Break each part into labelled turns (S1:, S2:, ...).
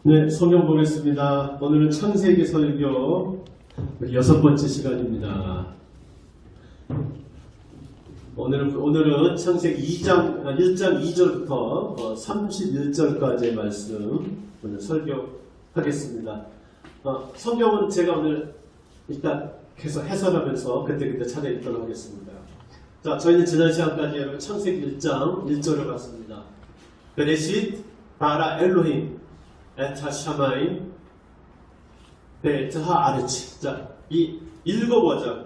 S1: 네, 성경 보겠습니다. 오늘은 창세기 설교 6번째 시간입니다. 오늘은 창세기 1장 2절부터 31절까지의 말씀 오늘 설교하겠습니다. 성경은 제가 오늘 일단 계속 해설하면서 그때그때 찾아읽도록 하겠습니다. 자, 저희는 지난 시간까지 여러분 창세기 1장 1절을 봤습니다. 베레싯 바라 엘로힘 에타 샤마임 베트하 아르치. 자, 이 읽어보자.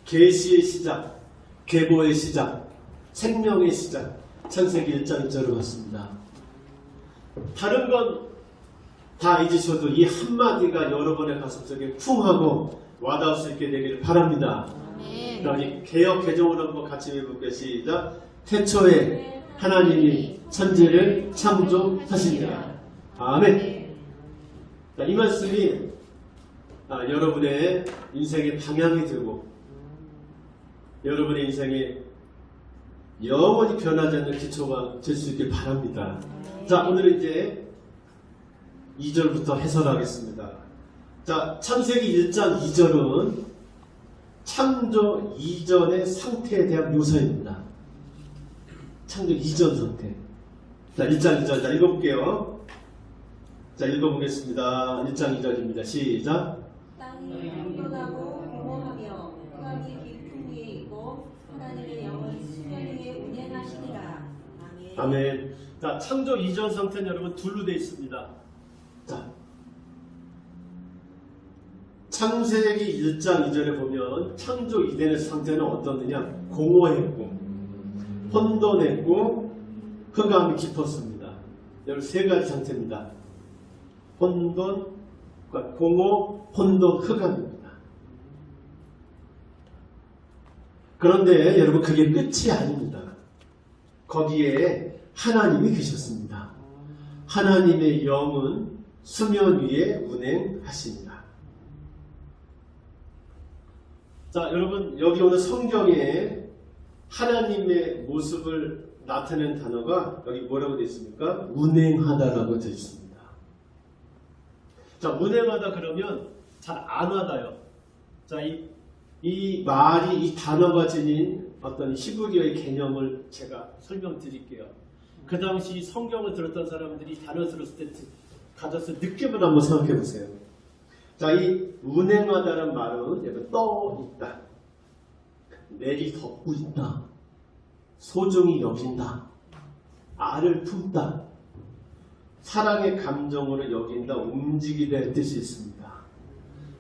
S1: 계시의 시작, 계보의 시작, 생명의 시작. 창세기 1장 1절을 봤습니다. 다른 건 다 잊으셔도 이 한마디가 여러분의 가슴속에 쿵 하고 와닿을 수 있게 되기를 바랍니다. 그러니 개역 개정으로 한번 같이 읽어볼게요. 시작. 태초에 하나님이 천지를 창조하시니라. 아멘. 자, 이 말씀이 여러분의 인생의 방향이 되고 여러분의 인생에 영원히 변하지 않는 기초가 될 수 있길 바랍니다. 자, 오늘은 이제 2절부터 해설하겠습니다. 자, 창세기 1장 2절은 창조 이전의 상태에 대한 묘사입니다. 창조 이전 상태. 자, 1장 2절. 자, 읽어볼게요. 자, 읽어보겠습니다. 1장 2절입니다. 시작.
S2: 땅이 풍부하고 공허하며 흑암이 깊은 위에 있고 하나님의 영은 수면 위에 운행하시니라. 아멘.
S1: 아멘. 자, 창조 이전 상태는 여러분 둘로 되어 있습니다. 자, 창세기 1장 2절에 보면 창조 이전의 상태는 어떻느냐? 공허했고 혼돈했고 흑암이 깊었습니다. 여러분 세 가지 상태입니다. 혼돈, 공허, 혼돈, 흑암입니다. 그런데 여러분 그게 끝이 아닙니다. 거기에 하나님이 계셨습니다. 하나님의 영은 수면 위에 운행하십니다. 자, 여러분 여기 오늘 성경에 하나님의 모습을 나타낸 단어가 여기 뭐라고 되어 있습니까? 운행하다라고 되어 있습니다. 자, 운행하다 그러면 잘 안 와닿아요. 자, 이 말이, 이 단어가 지닌 어떤 히브리어의 개념을 제가 설명드릴게요. 그 당시 성경을 들었던 사람들이 이 단어 들었을 때 가졌을 느낌을 한번 생각해 보세요. 자, 이 운행하다는 말은 약간 떠 있다, 내리 덮고 있다, 소중히 여긴다, 알을 품다, 사랑의 감정으로 여긴다, 움직이다 뜻이 있습니다.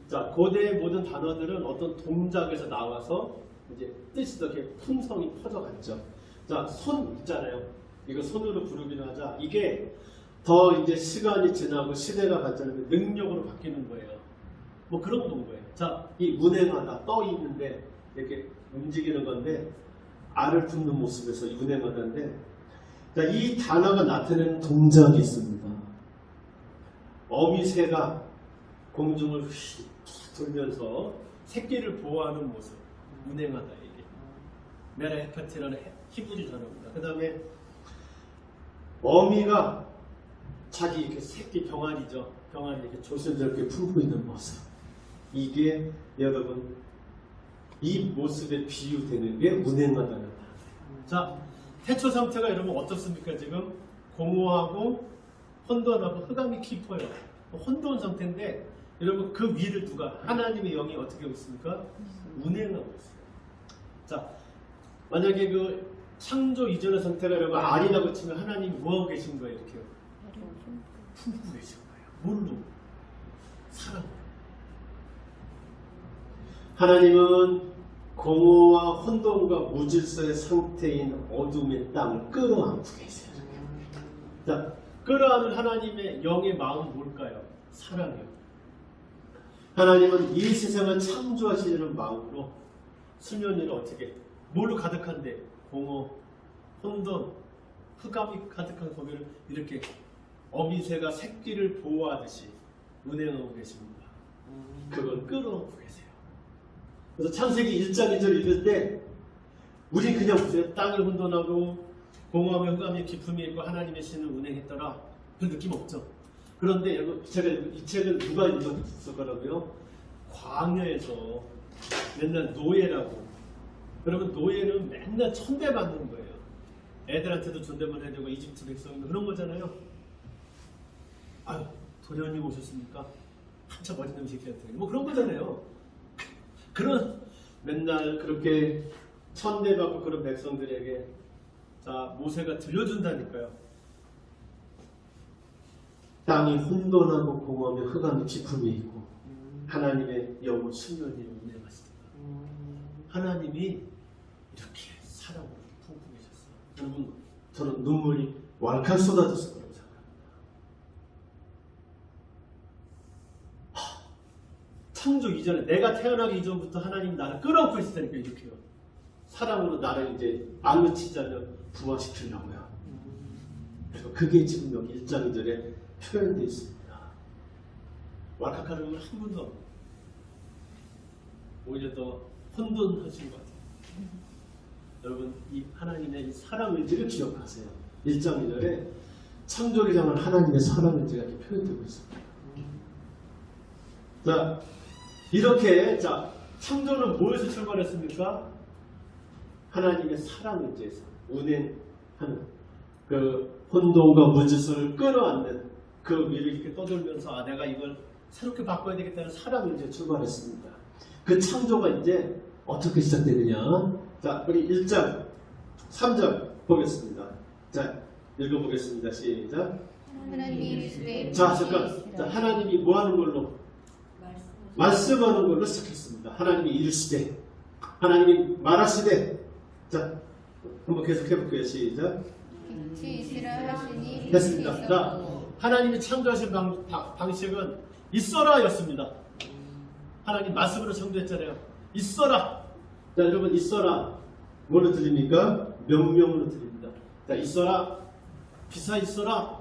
S1: 자, 고대의 모든 단어들은 어떤 동작에서 나와서 이제 뜻이 이렇게 품성이 퍼져갔죠. 자, 손 있잖아요. 이거 손으로 부르기로 하자. 이게 더 이제 시간이 지나고 시대가 발전하면 능력으로 바뀌는 거예요. 뭐 그런 건 거예요. 자, 이 운행하다, 떠 있는데 이렇게 움직이는 건데 알을 품는 모습에서 운행하다인데, 자, 이 단어가 나타내는 동작이 있습니다. 어미새가 공중을 휙 돌면서 새끼를 보호하는 모습, 운행하다 이게 메라헤파티라는 히브리 단어입니다. 그 다음에 어미가 자기 이렇게 새끼 병아리죠. 병아리 이렇게 조심스럽게 품고 있는 모습. 이게 여러분 이 모습에 비유되는 게 운행하다는 단어예요. 자, 태초 상태가 여러분 어떻습니까? 지금 공허하고 혼돈하고 흑암이 깊어요. 혼돈 상태인데 여러분 그 위를 누가? 하나님의 영이 어떻게 하고 있습니까? 운행하고 있어요. 자, 만약에 그 창조 이전의 상태가 여러분 아니라고 치면 하나님이 뭐하고 계신 거예요? 이렇게요? 품고 계신 거예요. 뭘로? 사랑으로. 하나님은 공허와 혼돈과 무질서의 상태인 어둠의 땅을 끌어안고 계세요. 자, 끌어안은 하나님의 영의 마음은 뭘까요? 사랑이요. 하나님은 이 세상을 창조하시려는 마음으로 수면 위를 어떻게, 뭘로 가득한데? 공허, 혼돈, 흑암이 가득한 거기를 이렇게 어미새가 새끼를 보호하듯이 운행하고 계십니다. 그걸 끌어안고 계세요. 그래서 창세기 1장 2절 읽을 때 우리 그냥 보세요. 땅이 혼돈하고 공허하며 흑암의 깊음이 있고 하나님의 신을 운행했더라. 별 느낌 없죠? 그런데 여러분 이 책은 누가 읽었을 거라고요? 광야에서 맨날 노예라고. 그러면 노예는 맨날 천대받는 거예요. 애들한테도 존댓말 해야 되고 이집트 백성도 그런 거잖아요. 아유, 도련님 오셨습니까? 한참 멋진 음식이었더니 뭐 그런 거잖아요. 그런 맨날 그렇게 천대받고 그런 백성들에게 자 모세가 들려준다니까요. 땅이 혼돈하고 공허하며 흑암이 깊음이 있고 하나님의 영은 수면이 운행하시더라. 하나님이 이렇게 사랑으로 풍부해졌어요. 여러분 저는 눈물이 왈칵 쏟아졌을 거라고 생각합니다. 창조 이전에 내가 태어나기 이전부터 하나님 나를 끌어안고 있으니까 이렇게요. 사랑으로 나를 이제 아무치자면 부화시키려고요. 그래서 그게 지금 여기 1장 2절에 표현되어 있습니다. 왈칵하는 건 한 번도 없고 오히려 더 혼돈하신 것 같아요. 여러분 이 하나님의 이 사랑 의지를 기억하세요. 1장 2절에 창조를 향한 하나님의 사랑 의지가 이렇게 표현되고 있습니다. 자 이렇게 자 창조는 뭐에서 출발했습니까? 하나님의 사랑 의지에서 운행하는 그 혼돈과 무지수를 끌어안는 그 위를 이렇게 떠돌면서 아 내가 이걸 새롭게 바꿔야 되겠다는 사랑 의지에 출발했습니다. 그 창조가 이제 어떻게 시작되느냐? 자 우리 1장 3절 보겠습니다. 자 읽어보겠습니다. 시작.
S3: 하나님이 이르시되
S1: 자 잠깐. 자 하나님이 뭐 하는 걸로? 말씀하는 걸로 시작했습니다. 하나님이 이르시되 하나님이 말하시되 자 한번 계속 해볼게요. 시작.
S3: 빛이 있으라 하시니
S1: 됐습니다.
S3: 빛이
S1: 자
S3: 있었고
S1: 하나님이 창조하신 방식은 있어라 였습니다. 하나님 말씀으로 창조했잖아요. 있어라. 자 여러분 있어라 뭐로 드립니까? 명령으로 드립니다. 자 있어라. 비사 있어라.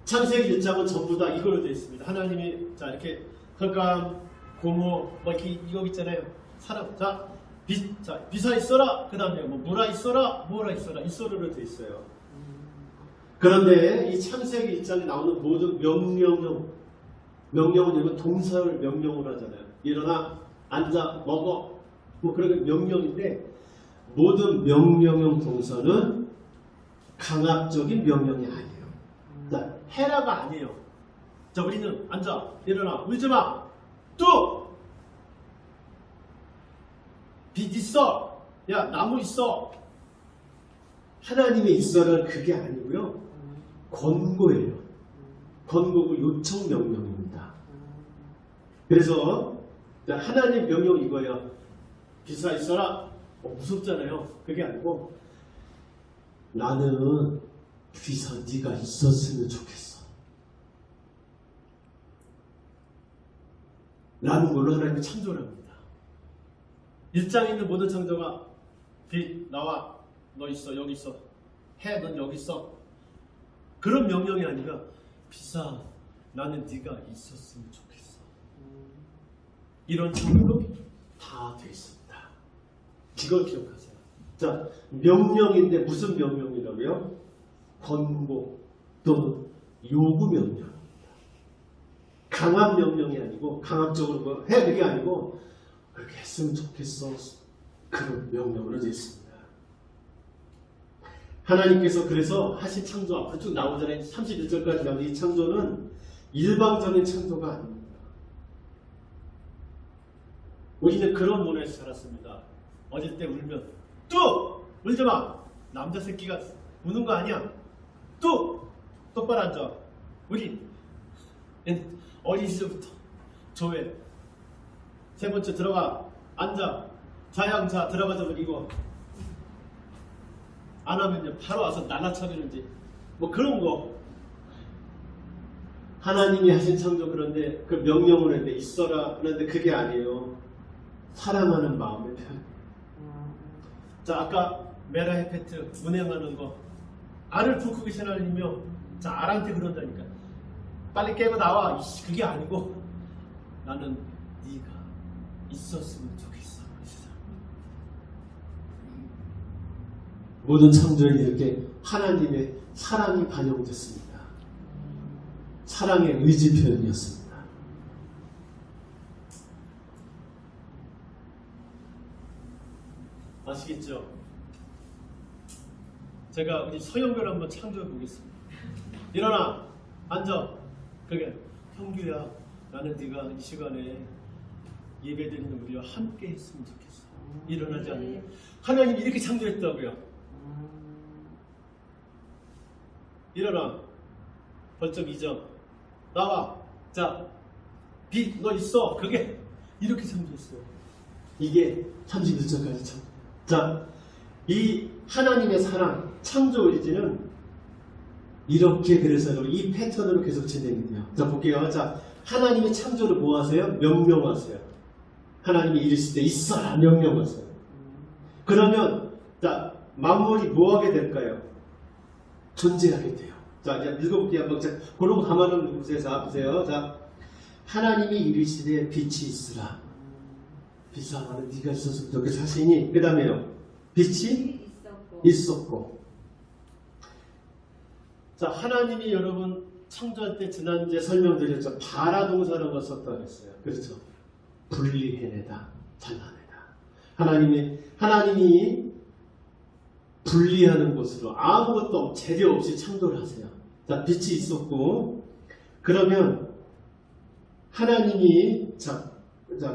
S1: 창세기 1장은 전부 다 이걸로 되어 있습니다. 하나님이 자 이렇게 흑암, 고모 뭐 이렇게 이거 있잖아요. 사람 자 비사 있어라. 그 다음에 뭐 무라 있어라. 뭐라 있어라. 있어라로 되어 있어요. 그런데 이 창세기 1장에 나오는 모든 명령은 이건 동사를 명령으로 하잖아요. 일어나 앉아 먹어 뭐 그런 명령인데 모든 명령형 동사는 강압적인 명령이 아니에요. 자, 해라가 아니에요. 자 우리는 앉아 일어나 울지마 뚝 빛 있어 야 나무 있어 하나님의 있어라는 그게 아니고요. 권고예요. 권고고 요청 명령입니다. 그래서 하나님 명령 이거예요. 비사 있어라. 무섭잖아요. 그게 아니고 나는 비사 네가 있었으면 좋겠어. 라는 걸로 하나님이 창조를 합니다. 일장에 있는 모든 창조가 빛 나와 너 있어 여기 있어 해 넌 여기 있어 그런 명령이 아니라 비사 나는 네가 있었으면 좋겠어. 이런 창조로 다 되어 있습니다. 이걸 기억하세요. 자 명령인데 무슨 명령이라고요? 권고 또는 요구 명령입니다. 강한 명령이 아니고 강압적으로 뭐 해 그게 아니고 그렇게 했으면 좋겠어 그런 명령으로 되어 있습니다. 하나님께서 그래서 하신 창조 앞으로 쭉 나오잖아요. 31절까지 나오는 이 창조는 일방적인 창조가 아닙니다. 우리는 그런 문화에서 자랐습니다. 어릴 때 울면 뚝! 울지마! 남자 새끼가 우는 거 아니야. 뚝! 똑바로 앉아. 우리 어린 시절부터 조회 세 번째 들어가 앉아 자양자 들어가자 이거 안 하면요 바로 와서 날라차리는지 뭐 그런 거 하나님이 하신 창조 그런데 그 명령을 했는데 있어라 그런데 그게 아니에요. 사랑하는 마음의 표현. 자 아까 메라 헤페트 운행하는 거 알을 붓고 계신 하나님이며 자 알한테 그런다니까 빨리 깨고 나와. 이씨, 그게 아니고 나는 네가 있었으면 좋겠어. 모든 창조에 이렇게 하나님의 사랑이 반영됐습니다. 사랑의 의지 표현이었습니다. 아시겠죠? 제가 우리 서영교를 한번 창조해 보겠습니다. 일어나! 앉아! 그게 형규야, 나는 네가 이 시간에 예배드리는 우리와 함께 했으면 좋겠어. 일어나지 않으면 하나님이 이렇게 창조했다고요. 일어나. 벌점 2점. 나와. 자, 빛, 너 있어. 그게 이렇게 창조했어요. 이게 31절까지 참. 자, 이 하나님의 사랑, 창조 의지는 이렇게 그래서 이 패턴으로 계속 진행이 돼요. 자, 볼게요. 자, 하나님의 창조를 뭐 하세요? 명령하세요. 하나님이 이르실 때 있어라 명령하세요. 그러면 자, 만물이 뭐 하게 될까요? 존재하게 돼요. 자, 이제 읽어볼게요. 한번. 자, 그러고 가만히 보세요. 자, 보세요. 자, 하나님이 이르시되 빛이 있으라. 빛이 하나는 네가 있었으면 좋겠어 하시니, 그 다음에요. 빛이 있었고. 자, 하나님이 여러분 창조할 때 지난주에 설명드렸죠. 바라 동사라고 썼다고 했어요. 그렇죠. 분리해내다, 잘라내다. 하나님이 분리하는 곳으로 아무것도 재료 없이 창조를 하세요. 자, 빛이 있었고, 그러면 하나님이 자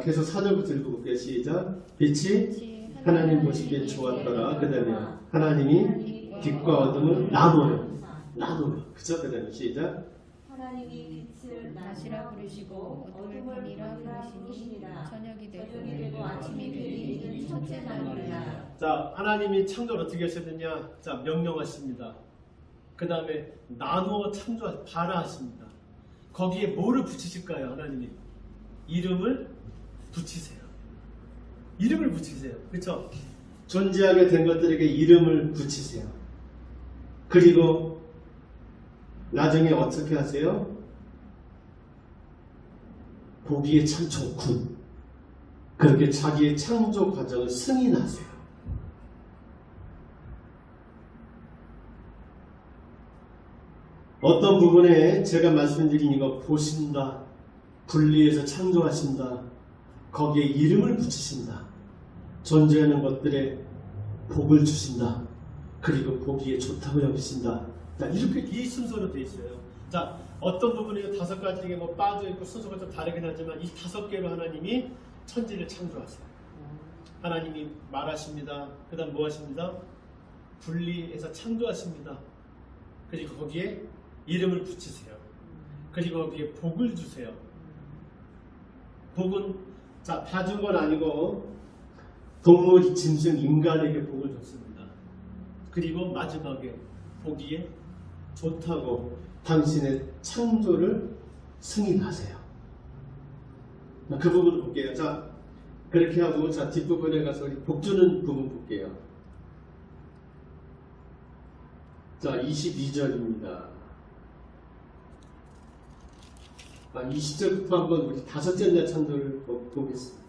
S1: 계속 4절부터 읽어볼게요. 시작. 빛이 하나님 보시기에 좋았더라. 그 다음에 하나님이 빛과 어둠을 나눠요. 그쵸? 그 다음에 시작.
S2: 하나님이 빛을
S3: 낮이라 부르시고 어둠을 밤이라 부르시니라. 저녁이 되고
S2: 되고 아침이 되니 이는 첫째 날이라.
S1: 자, 하나님이 창조를 어떻게 하셨느냐? 자, 명령하십니다. 그 다음에 나누어 발아하십니다. 거기에 뭐를 붙이실까요? 하나님이 이름을 붙이세요. 이름을 붙이세요. 그렇죠? 존재하게 된 것들에게 이름을 붙이세요. 그리고 나중에 어떻게 하세요? 보기에 참 좋군. 그렇게 자기의 창조 과정을 승인하세요. 어떤 부분에 제가 말씀드린 이거 보신다, 분리해서 창조하신다, 거기에 이름을 붙이신다, 존재하는 것들에 복을 주신다, 그리고 보기에 좋다고 여기신다. 자, 이렇게 이 순서로 되어 있어요. 자, 어떤 부분에 5가지 중에 뭐 빠져 있고 순서가 좀 다르긴 하지만 이 5개로 하나님이 천지를 창조하세요. 하나님이 말하십니다. 그 다음 뭐 하십니다? 분리해서 창조하십니다. 그리고 거기에 이름을 붙이세요. 그리고 거기에 복을 주세요. 복은 자, 다 준 건 아니고 동물, 짐승, 인간에게 복을 줬습니다. 그리고 마지막에 보기에 좋다고 당신의 창조를 승인하세요. 그 부분을 볼게요. 자, 그렇게 하고 자, 뒷부분에 가서 우리 복 주는 부분 볼게요. 자, 22절입니다. 20절부터 한번 우리 5째 날 창조를 보겠습니다.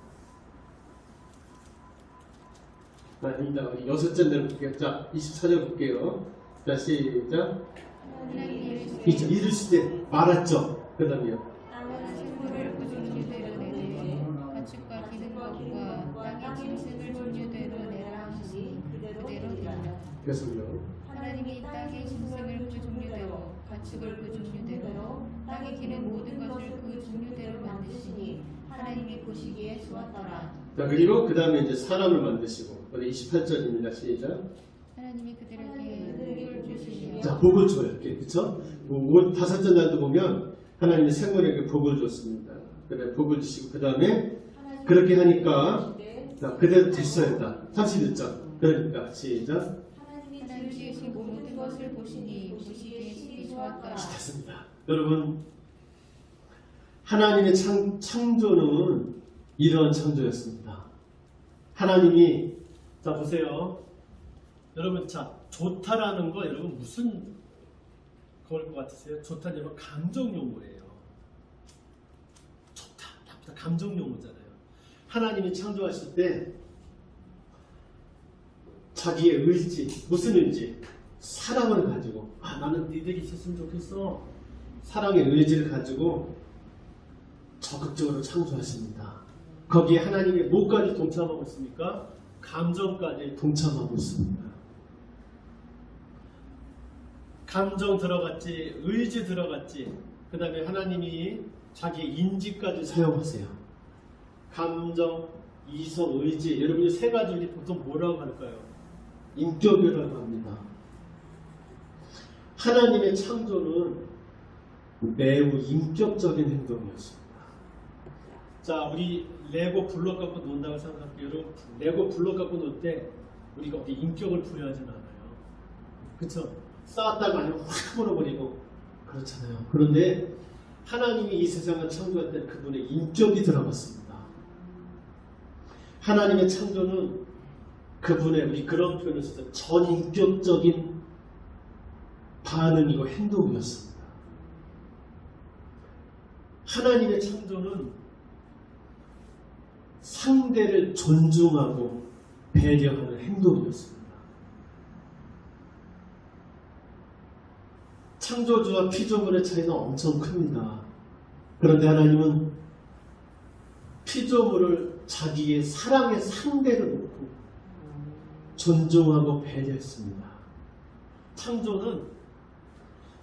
S1: 아닙니다. 우리 6째 날 볼게요. 자, 24절 볼게요. 자, 시작. 이르시되 말았죠. 그 다음에요.
S2: 땅은
S3: 식물을 그 종류대로 내되 가축과 기는 것과 땅의 짐승을 종류대로 내라 하시니 그대로 되리라.
S1: 계속요.
S3: 하나님이 땅의 짐승을 그 종류대로 가축을 그 종류대로 땅에 기는 모든 것을 그 종류대로 만드시니 하나님이 보시기에 좋았더라.
S1: 자, 그리고 그 다음에 이제 사람을 만드시고 28절입니다. 시작.
S3: 하나님이 그들에게 복을 주시며
S1: 자, 복을 줘요. 이렇게, 그쵸? 5째 날도 보면 하나님이 생물에게 복을 줬습니다. 그래, 복을 주시고 그 다음에 그렇게 하니까 자, 그대로 됐어요. 31절. 그러니까 시작.
S3: 하나님이 지으신 모든 것을 보시니 보시기에 좋았더라.
S1: 됐습니다. 여러분, 하나님의 창조는 이러한 창조였습니다. 하나님이 자, 보세요. 여러분, 자, 좋다라는 거 여러분 무슨 그걸 것 같으세요? 좋다는 건 감정 용어예요. 좋다, 나쁘다, 감정 용어잖아요. 하나님이 창조하실 때 자기의 의지, 무슨 의지? 사랑을 가지고 나는 니들이 있었으면 좋겠어. 사랑의 의지를 가지고 적극적으로 창조하십니다. 거기에 하나님의 뭐까지 동참하고 있습니까? 감정까지 동참하고 있습니다. 감정 들어갔지, 의지 들어갔지, 그 다음에 하나님이 자기 인지까지 사용하세요. 감정, 이성, 의지, 여러분이 세 가지를 보통 뭐라고 할까요? 인격이라고 합니다. 하나님의 창조는 매우 인격적인 행동이었습니다. 자, 우리 레고 블록 갖고 논다고 생각할게요. 여러분, 레고 블록 갖고 놀 때 우리가 어디 인격을 부여하진 않아요. 그쵸? 쌓았다가 아니면 확 물어버리고 그렇잖아요. 그런데 하나님이 이 세상을 창조할 때 그분의 인격이 들어갔습니다. 하나님의 창조는 그분의, 우리 그런 표현을 써서 전인격적인 반응이고 행동이었습니다. 하나님의 창조는 상대를 존중하고 배려하는 행동이었습니다. 창조주와 피조물의 차이는 엄청 큽니다. 그런데 하나님은 피조물을 자기의 사랑의 상대로 놓고 존중하고 배려했습니다. 창조는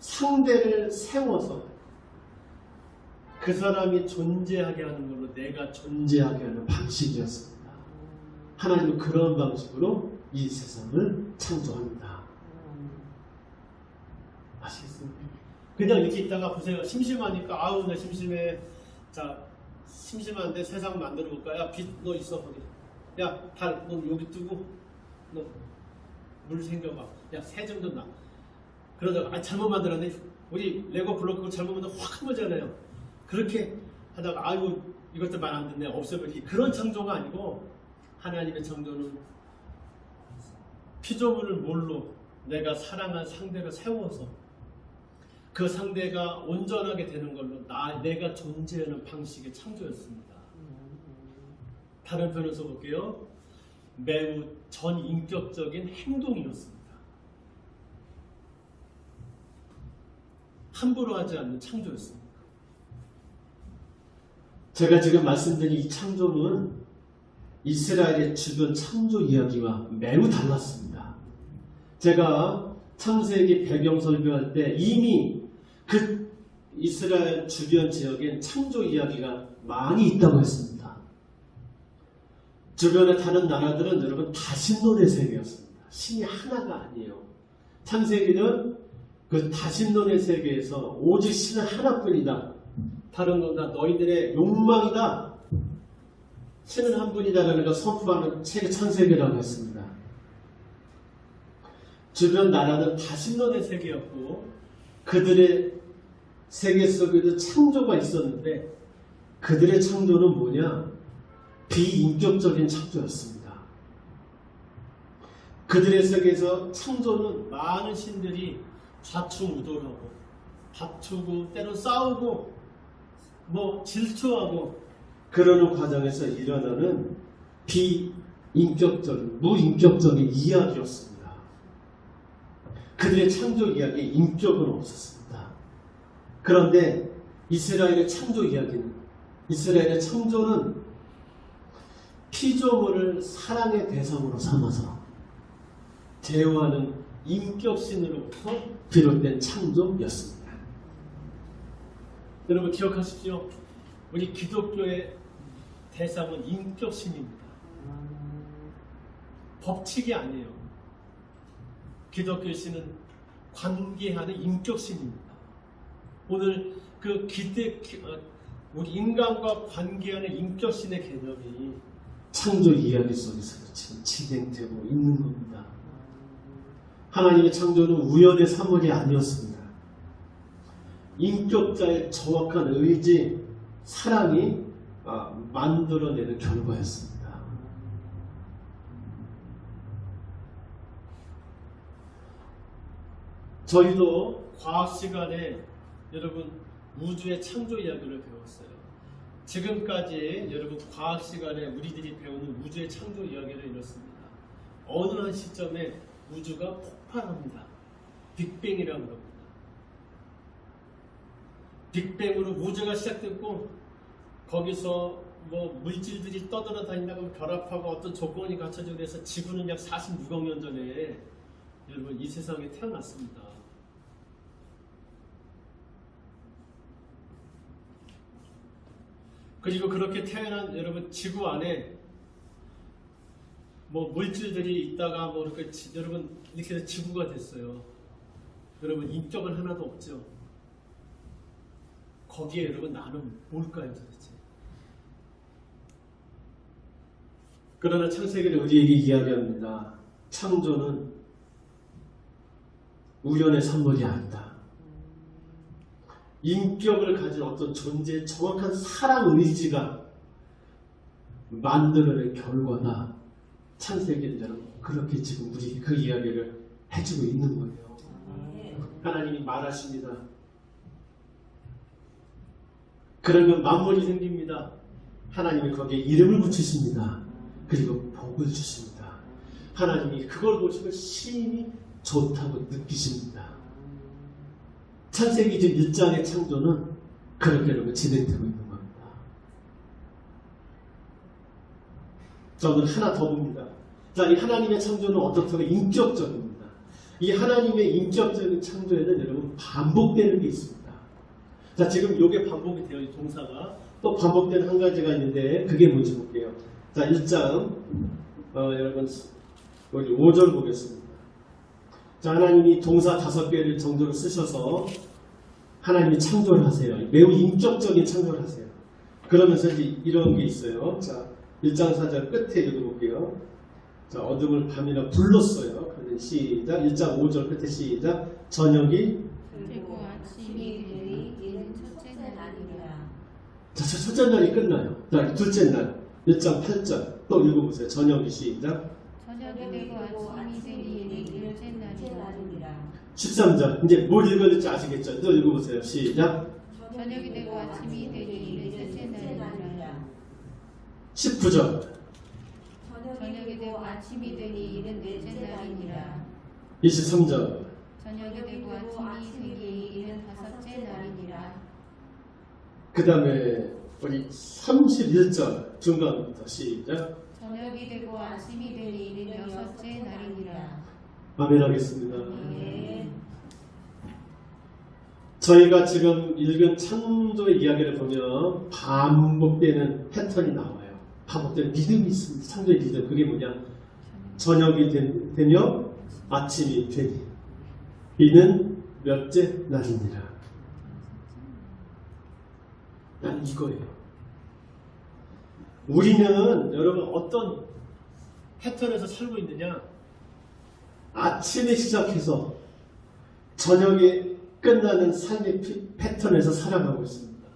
S1: 상대를 세워서 그 사람이 존재하게 하는 걸로 내가 존재하게 하는 방식이었습니다. 하나님은 그런 방식으로 이 세상을 창조합니다. 아시겠습니까? 그냥 이렇게 있다가 보세요. 심심하니까 아우 나 심심해. 자, 심심한데 세상 만들어 볼까? 야, 빛 너 있어 거기. 야, 달 너 여기 뜨고 너 물 생겨봐. 야, 새 좀 나. 그러다가 잘못 만들었네. 우리 레고 블록 그거 잘못 만들면 확 한거잖아요. 그렇게 하다가 아이고 이것도 말 안 듣네. 없애버리기. 그런 창조가 아니고 하나님의 창조는 피조물을 뭘로 내가 사랑한 상대를 세워서 그 상대가 온전하게 되는 걸로 내가 존재하는 방식의 창조였습니다. 다른 편에서 볼게요. 매우 전인격적인 행동이었습니다. 함부로 하지 않는 창조였습니다. 제가 지금 말씀드린 이 창조는 이스라엘의 주변 창조 이야기와 매우 달랐습니다. 제가 창세기 배경 설교할 때 이미 그 이스라엘 주변 지역엔 창조 이야기가 많이 있다고 했습니다. 주변의 다른 나라들은 여러분 다신론의 세계였습니다. 신이 하나가 아니에요. 창세기는 그 다신론의 세계에서 오직 신은 하나뿐이다. 다른 건 다 너희들의 욕망이다. 신은 한 분이다라는 걸 선포하는 책이 창세기라고 했습니다. 주변 나라는 다신론의 세계였고 그들의 세계 속에도 창조가 있었는데 그들의 창조는 뭐냐? 비인격적인 창조였습니다. 그들의 세계에서 창조는 많은 신들이 좌충우돌하고 다투고 때론 싸우고 질투하고 그러는 과정에서 일어나는 비인격적인 무인격적인 이야기였습니다. 그들의 창조 이야기에 인격은 없었습니다. 그런데 이스라엘의 창조 이야기는 이스라엘의 창조는 피조물을 사랑의 대상으로 삼아서 대화하는 인격신으로부터 비롯된 창조였습니다. 여러분 기억하십시오. 우리 기독교의 대상은 인격신입니다. 법칙이 아니에요. 기독교 신은 관계하는 인격신입니다. 오늘 우리 인간과 관계하는 인격신의 개념이 창조 이야기 속에서 지금 진행되고 있는 겁니다. 하나님의 창조는 우연의 산물이 아니었습니다. 인격자의 정확한 의지, 사랑이 만들어내는 결과였습니다. 저희도 과학 시간에 여러분 우주의 창조 이야기를 배웠어요. 지금까지 여러분 과학 시간에 우리들이 배우는 우주의 창조 이야기를 이렇습니다. 어느 한 시점에 우주가 폭발합니다. 빅뱅이라고 합니다. 빅뱅으로 우주가 시작됐고 거기서 뭐 물질들이 떠돌아다닌다고 결합하고 어떤 조건이 갖춰지고 그래서 지구는 약 46억 년 전에 여러분 이 세상에 태어났습니다. 그리고 그렇게 태어난 여러분 지구 안에 뭐 물질들이 있다가 뭐 이렇게 여러분 이렇게 해서 지구가 됐어요. 여러분 인격은 하나도 없죠. 거기에 여러분 나는 뭘까요 도대체? 그러나 창세기는 우리에게 이야기합니다. 창조는 우연의 산물이 아니다. 인격을 가진 어떤 존재의 정확한 사랑 의지가 만들어낸 결과다. 창세기는 여러분 그렇게 지금 우리 그 이야기를 해주고 있는 거예요. 하나님이 말하십니다. 그러면 만물이 생깁니다. 하나님이 거기에 이름을 붙이십니다. 그리고 복을 주십니다. 하나님이 그걸 보시고 심히 좋다고 느끼십니다. 창세기 1장의 창조는 그렇게 여러분 진행되고 있는 겁니다. 저는 하나 더 봅니다. 자, 이 하나님의 창조는 어떻다고 인격적입니다. 이 하나님의 인격적인 창조에는 여러분 반복되는 게 있습니다. 자, 지금 이게 반복이 돼요. 이 동사가 또 반복되는 한 가지가 있는데 그게 뭔지 볼게요. 자, 1장 여러분 우리 5절 보겠습니다. 자, 하나님이 동사 5개를 정도로 쓰셔서 하나님이 창조를 하세요. 매우 인격적인 창조를 하세요. 그러면서 이제 이런 게 있어요. 자, 1장 4절 끝에 읽어볼게요. 자, 어둠을 밤이라 불렀어요. 그러면 시작. 1장 5절 끝에 시작. 저녁이
S3: 그리고 아침이 되니 이는 첫째 날이니라.
S1: 자, 첫째 날이 끝나요. 자, 둘째 날 1장 8절 또 읽어보세요. 저녁이 시작.
S3: 저녁이 되고 아침이 되니 이는 일째 날이니라.
S1: 13절 이제 뭘 읽어야 될지 아시겠죠? 또 읽어보세요. 시작.
S3: 저녁이 되고 아침이 되니 이는 첫째 날이니라.
S1: 19절
S3: 저녁이 되고 아침이 되니 이는 넷째 날이니라.
S1: 23절
S3: 저녁이 되고 아침이 되니 이는 다섯째 날이니라.
S1: 그 다음에 우리 31절 중간부터 시작.
S3: 저녁이 되고 아침이 되니 이는 여섯째 날이니라.
S1: 아멘 하겠습니다.
S3: 네.
S1: 저희가 지금 읽은 창조의 이야기를 보면 반복되는 패턴이 나와요. 반복되는 리듬이 있습니다. 창조의 리듬. 그게 뭐냐? 저녁이 되며 아침이 되니 이는 몇째 날이니라. 난 이거예요. 우리는 여러분 어떤 패턴에서 살고 있느냐? 아침에 시작해서 저녁에 끝나는 삶의 패턴에서 살아가고 있습니다.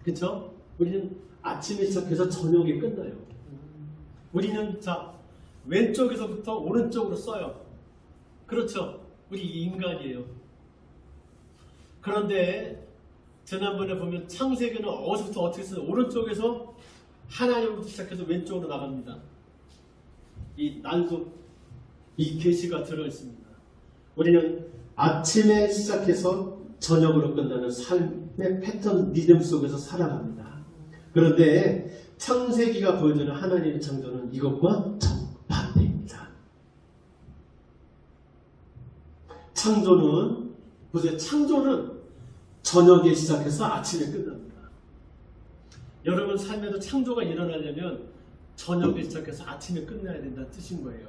S1: 그렇죠? 우리는 아침에 시작해서 저녁에 끝나요. 우리는 자 왼쪽에서부터 오른쪽으로 써요. 그렇죠? 우리 인간이에요. 그런데 지난번에 보면 창세기는 어디서부터 어떻게 써요? 오른쪽에서 하나님부터 시작해서 왼쪽으로 나갑니다. 이 난도 이 계시가 들어있습니다. 우리는 아침에 시작해서 저녁으로 끝나는 삶의 패턴 리듬 속에서 살아갑니다. 그런데 창세기가 보여주는 하나님의 창조는 이것과 정반대입니다. 창조는 보세요. 창조는 저녁에 시작해서 아침에 끝납니다. 여러분 삶에도 창조가 일어나려면 저녁에 시작해서 아침에 끝나야 된다는 뜻인 거예요.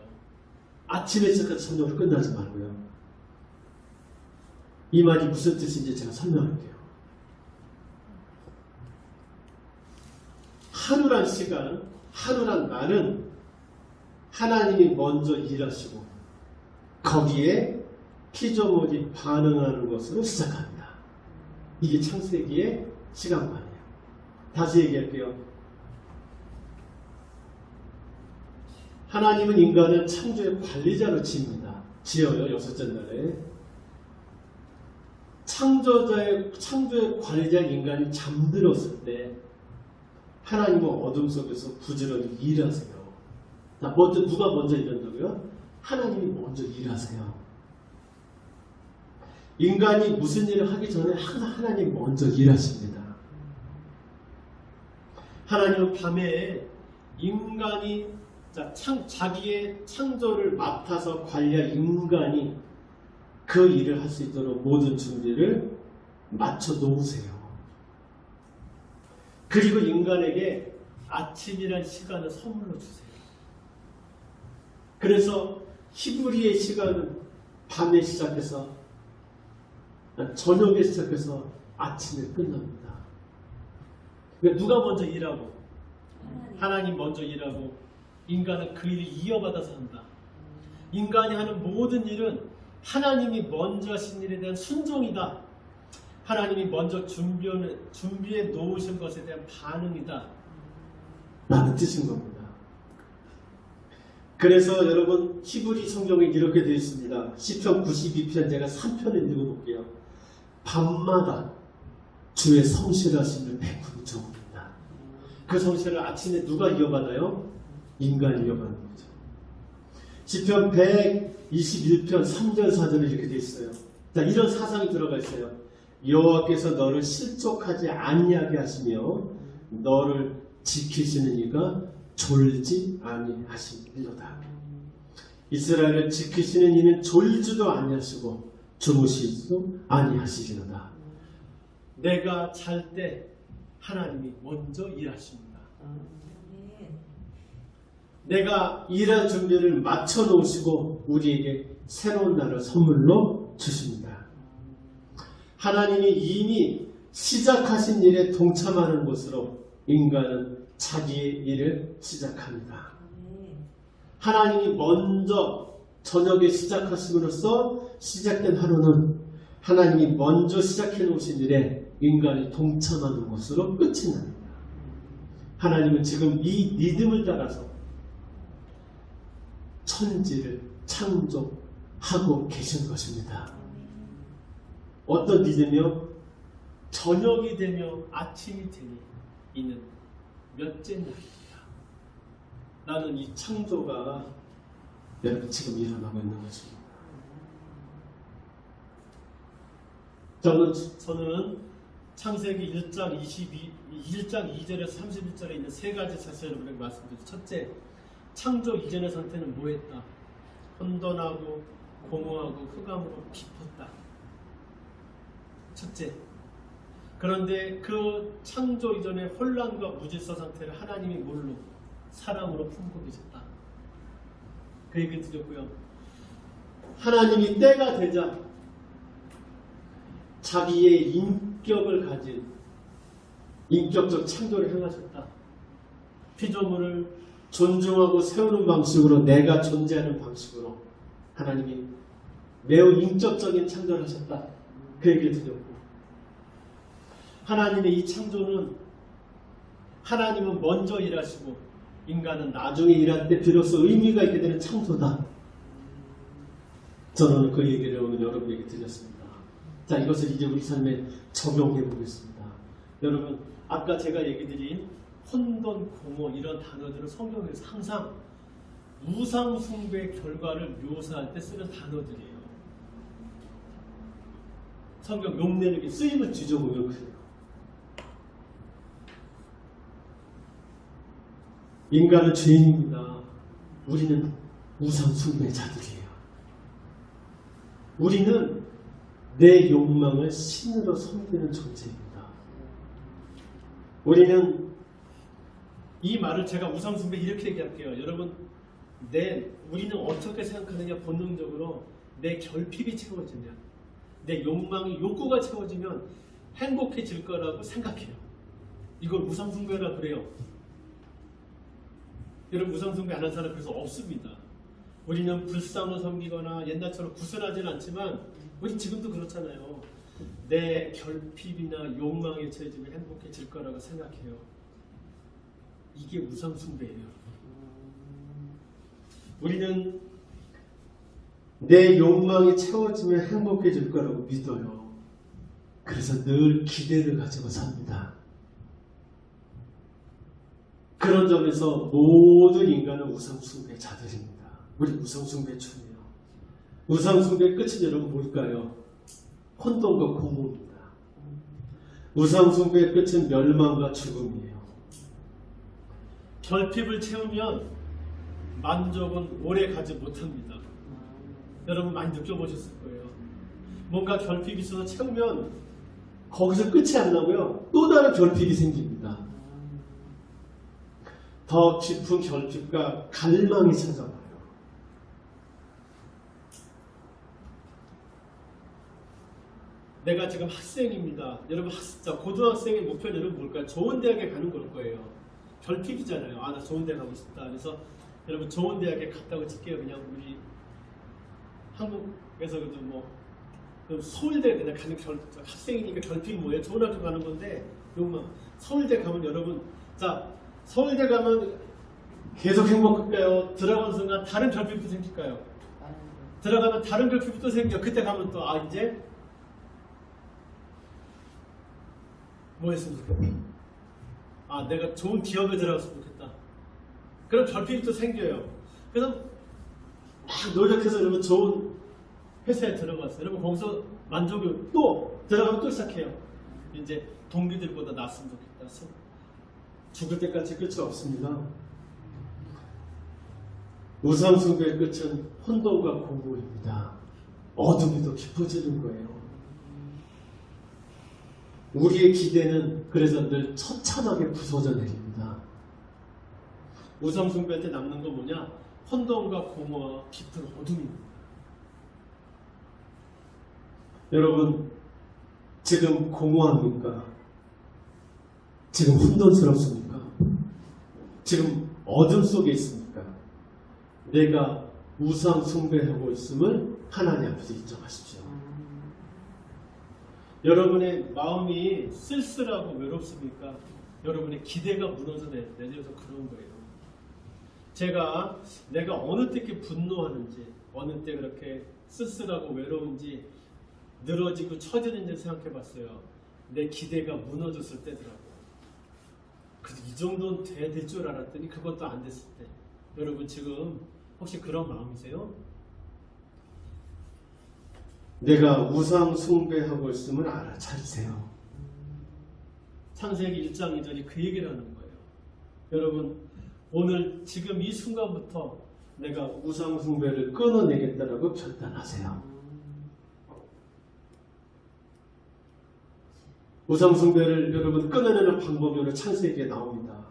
S1: 아침에 시작해서 저녁으로 끝나지 말고요. 이 말이 무슨 뜻인지 제가 설명할게요. 하루란 시간, 하루란 날은 하나님이 먼저 일하시고 거기에 피조물이 반응하는 것으로 시작합니다. 이게 창세기의 시간관이에요. 다시 얘기할게요. 하나님은 인간을 창조의 관리자로 지어요. 여섯째 날에. 창조의 관리자 인간이 잠들었을 때 하나님은 어둠 속에서 부지런히 일하세요. 자, 누가 먼저 일한다고요? 하나님이 먼저 일하세요. 인간이 무슨 일을 하기 전에 항상 하나님 먼저 일하십니다. 하나님은 밤에 인간이 자기의 창조를 맡아서 관리할 인간이 그 일을 할 수 있도록 모든 준비를 맞춰 놓으세요. 그리고 인간에게 아침이란 시간을 선물로 주세요. 그래서 히브리의 시간은 밤에 시작해서 저녁에 시작해서 아침에 끝납니다. 그러니까 누가 먼저 일하고 하나님 먼저 일하고 인간은 그 일을 이어받아서 한다. 인간이 하는 모든 일은 하나님이 먼저 하신 일에 대한 순종이다. 하나님이 먼저 준비해 놓으신 것에 대한 반응이다 라는 뜻인 겁니다. 그래서 여러분 히브리 성경에 이렇게 되어 있습니다. 시편 92편 제가 3편을 읽어볼게요. 밤마다 주의 성실하심을 베푸는 종입니다. 그 성실을 아침에 누가 이어받아요? 인간이 이어받는 거죠. 시편 121편 3절 4절에 이렇게 되어 있어요. 자, 이런 사상이 들어가 있어요. 여호와께서 너를 실족하지 아니하게 하시며 너를 지키시는 이가 졸지 아니하시리로다. 이스라엘을 지키시는 이는 졸지도 아니하시고 주무시지도 아니하시리로다. 내가 잘 때 하나님이 먼저 일하십니다. 내가 일할 준비를 맞춰 놓으시고 우리에게 새로운 날을 선물로 주십니다. 하나님이 이미 시작하신 일에 동참하는 것으로 인간은 자기의 일을 시작합니다. 하나님이 먼저 저녁에 시작하심으로써 시작된 하루는 하나님이 먼저 시작해 놓으신 일에 인간이 동참하는 것으로 끝이 납니다. 하나님은 지금 이 리듬을 따라서 천지를 창조하고 계신 것입니다. 어떤 리듬이요? 저녁이 되며 아침이 되니 이는 몇째 날입니다. 나는 이 창조가 여러분 지금 일어나고 있는 것입니다. 저는 창세기 1장 2절에서 31절에 있는 세 가지 사실 여러분에게 말씀드렸죠. 첫째, 창조 이전의 상태는 뭐했다? 혼돈하고 공허하고 흑암으로 깊었다. 첫째. 그런데 그 창조 이전의 혼란과 무질서 상태를 하나님이 뭘로? 사랑으로 품고 계셨다. 그 얘기 드렸고요. 하나님이 때가 되자 자기의 인격을 가진 인격적 창조를 행하셨다. 피조물을 존중하고 세우는 방식으로 내가 존재하는 방식으로 하나님이 매우 인격적인 창조를 하셨다. 그 얘기를 드렸고 하나님의 이 창조는 하나님은 먼저 일하시고 인간은 나중에 일할 때 비로소 의미가 있게 되는 창조다. 저는 그 얘기를 오늘 여러분에게 드렸습니다. 자, 이것을 이제 우리 삶에 적용해 보겠습니다. 여러분, 아까 제가 얘기 드린 혼돈, 공허 이런 단어들은 성경에서 항상 우상 숭배의 결과를 묘사할 때 쓰는 단어들이에요. 성경 용례력에 쓰임을 뒤져보면 그래요. 인간은 죄인입니다. 우리는 우상 숭배자들이에요. 우리는 내 욕망을 신으로 섬기는 존재입니다. 우리는 이 말을 제가 우상 숭배 이렇게 얘기할게요. 여러분, 우리는 어떻게 생각하느냐? 본능적으로 내 결핍이 채워지면, 내 욕구가 채워지면 행복해질 거라고 생각해요. 이걸 우상 숭배라 그래요. 여러분, 우상 숭배 안 한 사람 그래서 없습니다. 우리는 불상을 섬기거나 옛날처럼 구슬하지는 않지만 우리 지금도 그렇잖아요. 내 결핍이나 욕망에 채워지면 행복해질 거라고 생각해요. 이게 우상 숭배예요. 우리는 내 욕망이 채워지면 행복해질 거라고 믿어요. 그래서 늘 기대를 가지고 삽니다. 그런 점에서 모든 인간은 우상숭배자들입니다. 우리 우상숭배충이에요. 우상숭배의 끝은 여러분 뭘까요? 혼돈과 공허입니다. 우상숭배의 끝은 멸망과 죽음이에요. 결핍을 채우면 만족은 오래 가지 못합니다. 여러분 많이 느껴보셨을 거예요. 뭔가 결핍이 있어서 채우면 거기서 끝이 안 나고요. 또 다른 결핍이 생깁니다. 더 깊은 결핍과 갈망이 찾아와요. 내가 지금 학생입니다. 여러분 고등학생의 목표는 여러분 뭘까요? 좋은 대학에 가는 걸 거예요. 결핍이잖아요. 나 좋은 대학 가고 싶다. 그래서 여러분 좋은 대학에 갔다고 칠게요. 그냥 우리 한국에서 그래도 그럼 서울대 그냥 가는 학생이니까 결핍 뭐예요? 좋은 학교 가는 건데 요만 서울대 가면 여러분 서울대 가면 계속 행복할까요? 들어가는 순간 다른 결핍도 생길까요? 들어가면 다른 결핍도 생겨. 그때 가면 또 이제 뭐 했으면 좋겠다. 내가 좋은 기업에 들어갔으면 좋겠다. 그럼 결핍이 또 생겨요. 그래서 막 노력해서 여러분 좋은 회사에 들어갔어요. 여러분 거기서 만족이 또 들어가면 또 시작해요. 이제 동기들보다 낫으면 좋겠다. 죽을 때까지 끝이 없습니다. 우상숭배의 끝은 혼돈과 공고입니다. 어둠이 더 깊어지는 거예요. 우리의 기대는 그래서 늘 처참하게 부서져 내립니다. 우상숭배할 때 남는 건 뭐냐? 혼돈과 공허와 깊은 어둠입니다. 여러분 지금 공허합니까? 지금 혼돈스럽습니까? 지금 어둠 속에 있습니까? 내가 우상 숭배하고 있음을 하나님 앞에서 인정하십시오. 여러분의 마음이 쓸쓸하고 외롭습니까? 여러분의 기대가 무너져 내려서 그런 거예요. 내가 어느 때 이렇게 분노하는지, 어느 때 그렇게 쓸쓸하고 외로운지, 늘어지고 처지는지 생각해 봤어요. 내 기대가 무너졌을 때더라고요. 그래서 이 정도는 될 줄 알았더니 그것도 안 됐을 때. 여러분 지금 혹시 그런 마음이세요? 내가 우상 숭배하고 있음을 알아차리세요. 창세기 1장 2절이 그 얘기를 하는 거예요. 여러분 오늘 지금 이 순간부터 내가 우상 숭배를 끊어내겠다라고 결단하세요. 우상 숭배를 여러분 끊어내는 방법이 오늘 창세기에 나옵니다.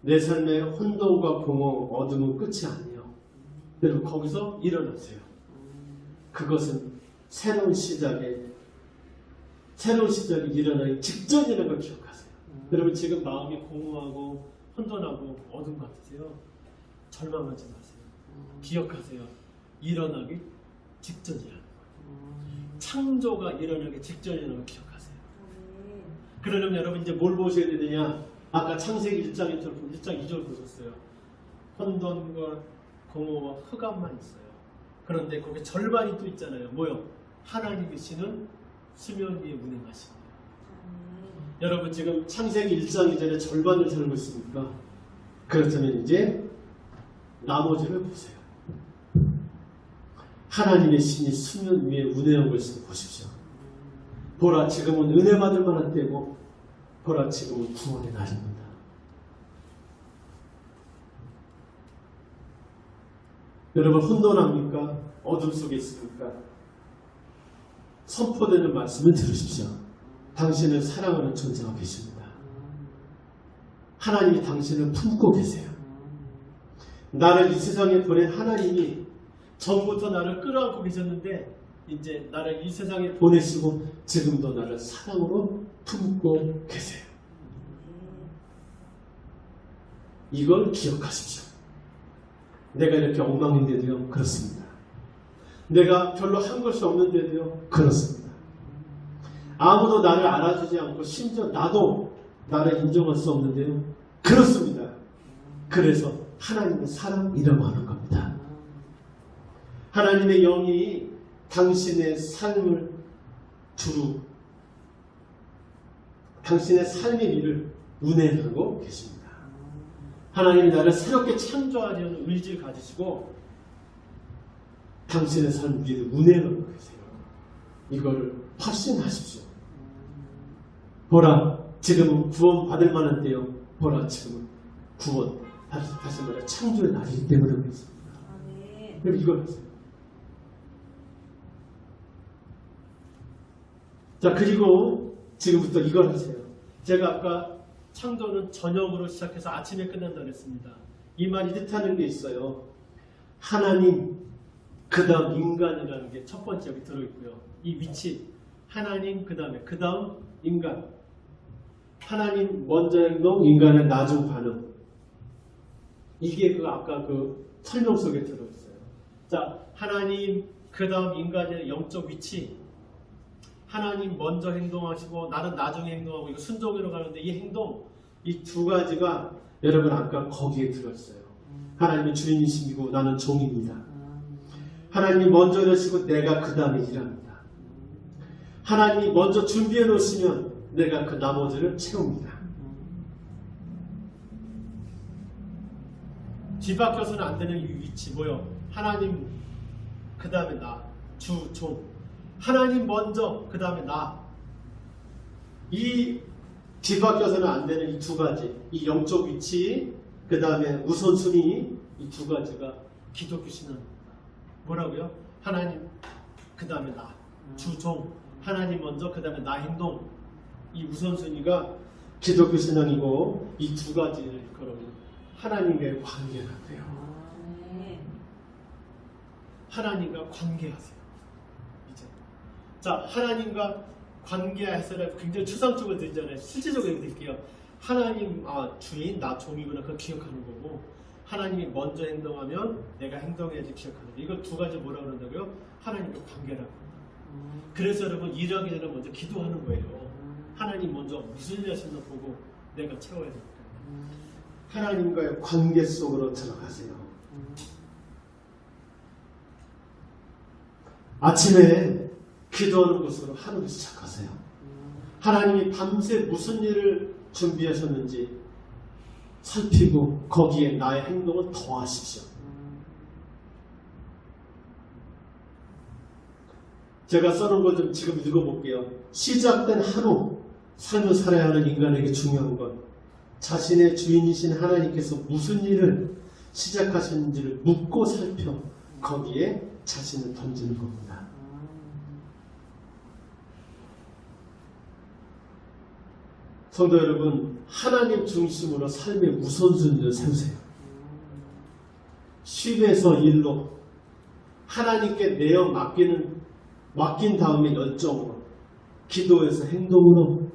S1: 내 삶의 혼돈과 공허, 어둠은 끝이 아니에요. 여러분 거기서 일어나세요. 그것은 새로운 시작이 일어나기 직전이라는 걸 기억하세요. 여러분 지금 마음이 공허하고 혼돈하고 어둠 같으세요? 절망하지 마세요. 기억하세요. 일어나기 직전이라는 거예요. 창조가 일어나기 직전이라는 걸 기억하세요. 그러려면 여러분 이제 뭘 보셔야 되느냐? 아까 창세기 1장 2절 보셨어요. 혼돈과 공허와 흑암만 있어요. 그런데 거기에 절반이 또 있잖아요. 뭐요? 하나님 계시는 수면 위에 운행하십니다. 여러분 지금 창세기 1장 2절에 절반을 살고 있습니까? 그렇다면 이제 나머지를 보세요. 하나님의 신이 수면 위에 운행하고 있음을 보십시오. 보라 지금은 은혜 받을 만한 때고 보라 지금은 구원의 날입니다. 여러분 혼돈합니까? 어둠 속에 있습니까? 선포되는 말씀을 들으십시오. 당신을 사랑하는 존재가 계십니다. 하나님이 당신을 품고 계세요. 나를 이 세상에 보낸 하나님이 전부터 나를 끌어안고 계셨는데 이제 나를 이 세상에 보내시고 지금도 나를 사랑으로 품고 계세요. 이걸 기억하십시오. 내가 이렇게 엉망인데도요 그렇습니다. 내가 별로 한 것이 없는데도요 그렇습니다. 아무도 나를 알아주지 않고 심지어 나도 나를 인정할 수 없는데요 그렇습니다. 그래서 하나님의 사랑이라고 하는 겁니다. 하나님의 영이 당신의 삶을 당신의 삶의 일을 운행하고 계십니다. 하나님이 나를 새롭게 창조하려는 의지를 가지시고 당신의 삶 위를 운행하고 계세요. 이거를 확신하십시오. 보라, 지금은 구원 받을 만한 때요. 보라, 지금은 구원, 다시 말해 창조의 날이기 때문에 그렇습니다.
S2: 아멘.
S1: 그럼 이걸 하세요. 자, 그리고 지금부터 이걸 하세요. 제가 아까 창조는 저녁으로 시작해서 아침에 끝난다고 했습니다. 이 말이 뜻하는 게 있어요. 하나님, 그 다음 인간이라는 게 첫 번째 여기 들어있고요. 이 위치, 하나님 그 다음 인간. 하나님 먼저 행동, 인간의 나중 반응. 이게 그 아까 그 설명 속에 들어있어요. 자, 하나님 그 다음 인간의 영적 위치. 하나님 먼저 행동하시고 나는 나중에 행동하고 이거 순종으로 가는데 이 행동, 이 두 가지가 여러분 아까 거기에 들어있어요. 하나님은 주인이시고 나는 종입니다. 하나님이 먼저 이러시고 내가 그 다음에 일합니다. 하나님이 먼저 준비해 놓으시면 내가 그 나머지를 채웁니다. 뒤바뀌어서는 안 되는 이 위치 뭐요? 하나님 그 다음에 나, 주, 종. 하나님 먼저 그 다음에 나. 이 뒤바뀌어서는 안 되는 이 두 가지, 이 영적 위치, 그 다음에 우선순위, 이 두 가지가 기독교 신앙입니다. 뭐라고요? 하나님 그 다음에 나, 주, 종. 하나님 먼저 그 다음에 나 행동. 이 우선순위가 기독교 신앙이고 이 두 가지를 걸어보면 하나님과의 관계가 돼요.
S2: 아멘.
S1: 하나님과 관계하세요. 이제 자, 하나님과 관계해서는 굉장히 추상적으로 들리잖아요. 실제적으로 드릴게요. 하나님, 주인, 나 종이구나. 그걸 기억하는 거고, 하나님이 먼저 행동하면 내가 행동해야지 기억하는 거. 이거 두 가지 뭐라 그런다고요? 하나님과 관계라고 합니다. 그래서 여러분 일하기 전에 먼저 기도하는 거예요. 하나님 먼저 무슨 일 하시나 보고 내가 채워야 되니까. 하나님과의 관계 속으로 들어가세요. 아침에 기도하는 것으로 하루를 시작하세요. 하나님이 밤새 무슨 일을 준비하셨는지 살피고 거기에 나의 행동을 더하십시오. 제가 써놓은 것 좀 지금 읽어볼게요. 시작된 하루 삶을 살아야 하는 인간에게 중요한 건 자신의 주인이신 하나님께서 무슨 일을 시작하셨는지를 묻고 살펴 거기에 자신을 던지는 겁니다. 성도 여러분, 하나님 중심으로 삶의 우선순위를 세우세요. 쉼에서 일로 하나님께 내어 맡긴 다음에 열정으로, 기도에서 행동으로,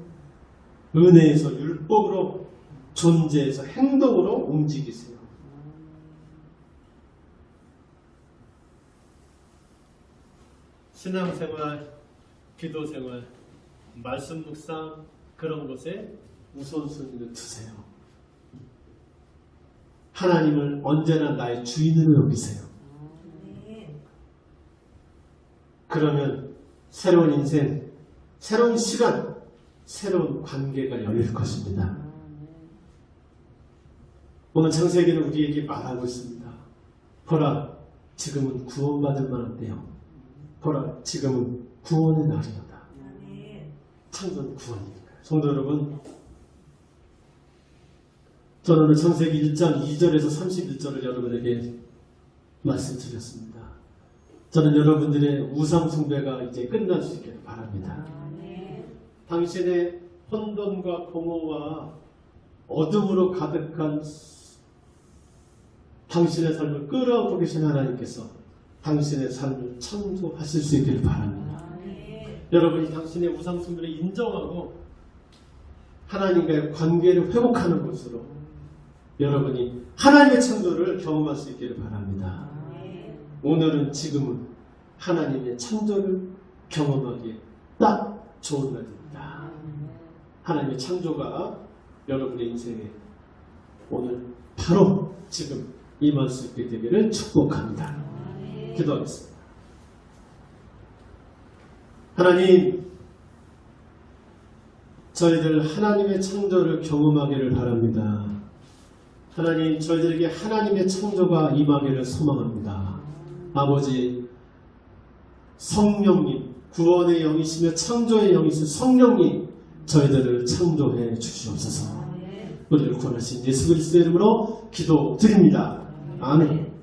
S1: 은혜에서 율법으로, 존재에서 행동으로 움직이세요. 신앙생활, 기도생활, 말씀 묵상 그런 것에 우선순위를 두세요. 하나님을 언제나 나의 주인으로 여기세요. 그러면 새로운 인생, 새로운 시간, 새로운 관계가 열릴 것입니다. 오늘 창세기는 우리에게 말하고 있습니다. 보라, 지금은 구원받을 만한 때요. 보라, 지금은 구원의 날이로다. 창조는 구원이니까요. 성도 여러분, 저는 오늘 창세기 1장 2절에서 31절을 여러분에게 말씀드렸습니다. 저는 여러분들의 우상 숭배가 이제 끝날 수 있기를 바랍니다. 당신의 혼돈과 공허와 어둠으로 가득한 당신의 삶을 끌어오고 계신 하나님께서 당신의 삶을 창조하실 수 있기를 바랍니다. 여러분이 당신의 우상 숭배를 인정하고 하나님과의 관계를 회복하는 것으로 여러분이 하나님의 창조를 경험할 수 있기를 바랍니다. 오늘은 지금은 하나님의 창조를 경험하기에 딱 좋은 날입니다. 하나님의 창조가 여러분의 인생에 오늘 바로 지금 임할 수 있게 되기를 축복합니다. 기도하겠습니다. 하나님, 저희들 하나님의 창조를 경험하기를 바랍니다. 하나님, 저희들에게 하나님의 창조가 임하기를 소망합니다. 아버지, 성령님, 구원의 영이시며 창조의 영이신 성령님 저희들을 창조해 주시옵소서. 우리를 구원하신 예수 그리스도의 이름으로 기도드립니다. 아멘.